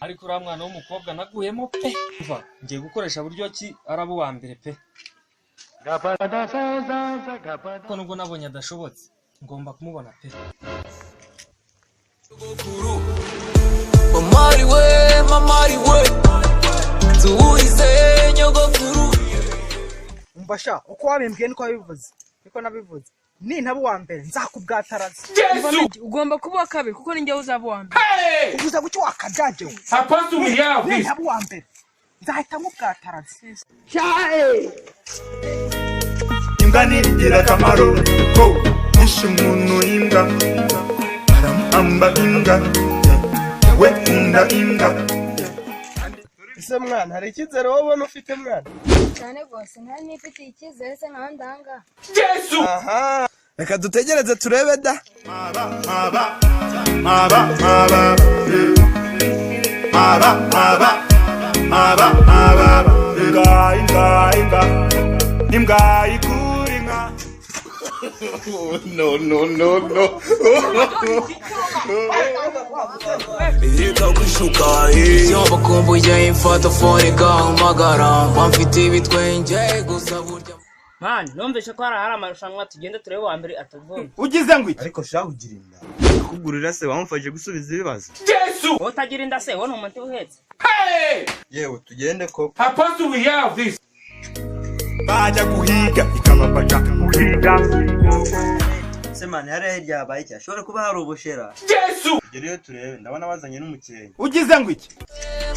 ariko uriya mwana w'umukobwa naguyemo pe umva ngiye gukoresha buryo ki arabo wa mbere pe ko nubwo nabonye adashobotse ngomba kumubona pe mamari we tuwize nyogokuru umbasha uko wabimbwiye niko wabivuze niko nabivuze ni ntabo wa mbere nzakubwataraza ugomba kuba kabiri kuko ninjye uzaba wa mbere uvuza gucyo wakajaje Apostle we have this ntabo wa mbere nzahita mubwataraza imbwa nigira akamaro ko nishe umuntu imbwa aramuhamba imbwa we unda imbwa. ese mwana hari icyizere wowe ubona ufite mwana cyane rwose nta nifitiye icyizere se nkaho ndanga Yesu. aha reka dutegereze turebe da imbwa ikura inka. No. Ihita kwishuka Yomba kumbuye imfata phone gahamagara Bamfite ibitwenge gusa burya man numvise ko hari amarushanwa tugenda turebe wa mbere atavuna Ugize ngo iki? ariko shaho ugira inda Akugurira se wamufashe gusubiza ibibazo. Yesu. utagira inda se wone umuti uhetse Hey! yewe tugende ko Apostle we have this. Bajya guhiga ikabafasha guhiga. Semana yari ryabaye cya shobora kuba hari ubushera. Yesu. Geriyo turebe ndabona bazanye n'umukenke. Ugize ngo iki?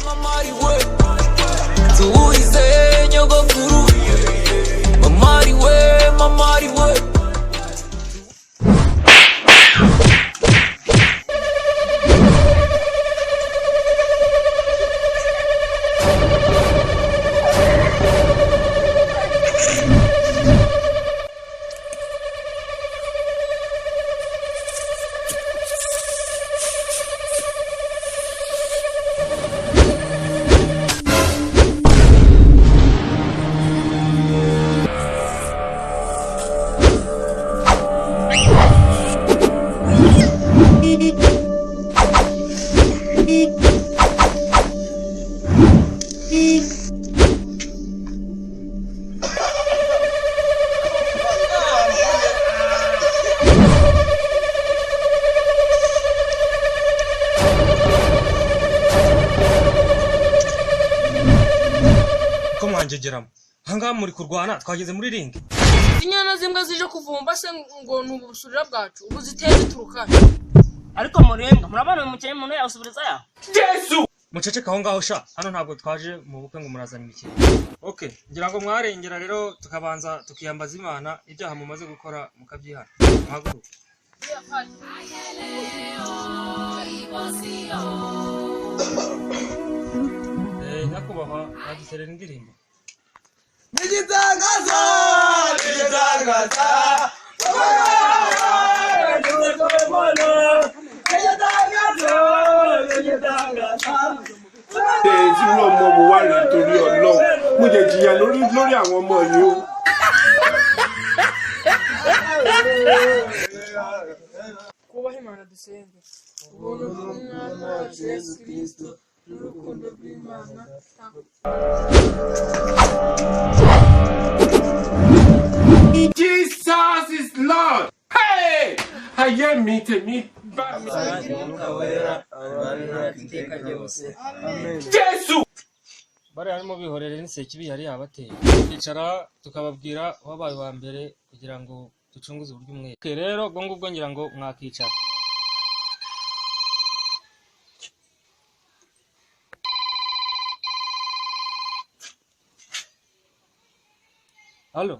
Mamari we tuwize nyogokuru Mamari we ko mwanjegeramo ahangaha muri kurwana twageze muri ring inyana zimbwa zije kuvumba se ngo nubusurira bwacu ubu ziteye zituruka ariko murenga murabana umukene umuntu yasubiriza ya Yesu. muceceka aho ngaho sha hano ntabwo twaje mu bukwe ngo murazana imikino okay ngira ngo mwarengera rero tukabanza tukiyambaza Imana ibyaha mumaze gukora mukabyihana muhaguruke nyakubahwa baduterera indirimbo nigitangaza Tezi lo mo bo wa le torí Ọlọ́run. Mo jẹ jìyà lórí àwọn ọmọ yìí o. kubaha Imana dusenge ubuntu bw'Umwana wacu Yesu Kristo n'urukundo rw'Imana Jesus is Lord. Hey! Ayé mi tèmi bá mi. Yesu. bari harimo bihorere n'isekibi yari yabateye icara tukababwira wabaye wa mbere kugira ngo ducunguze uburyo umwe rero ubwo ngubwo ngira ngo mwakicara Halo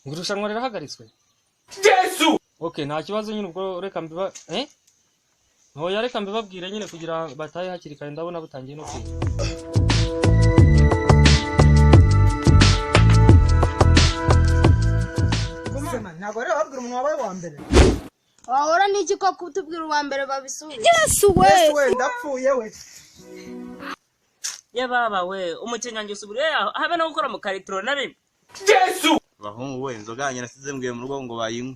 ngurushanwa rirahagaritswe Yesu. okay nta kibazo nyine ubwo reka mbiba ntoya reka mbibabwire nyine kugira bataye hakiri kare ndabona butangiye no kwiga ntabwo rero babwira umuntu wabaye wa mbere wahora n'iki ko kutubwira uwa mbere babisubiza yesu we ndapfuye we yababa we umukenya ngiye usubire habe no gukora mu karitro na rimwe Yesu. Bahungu we inzoga yanjye nasize mbwiye mu rugo ngo bayinywe.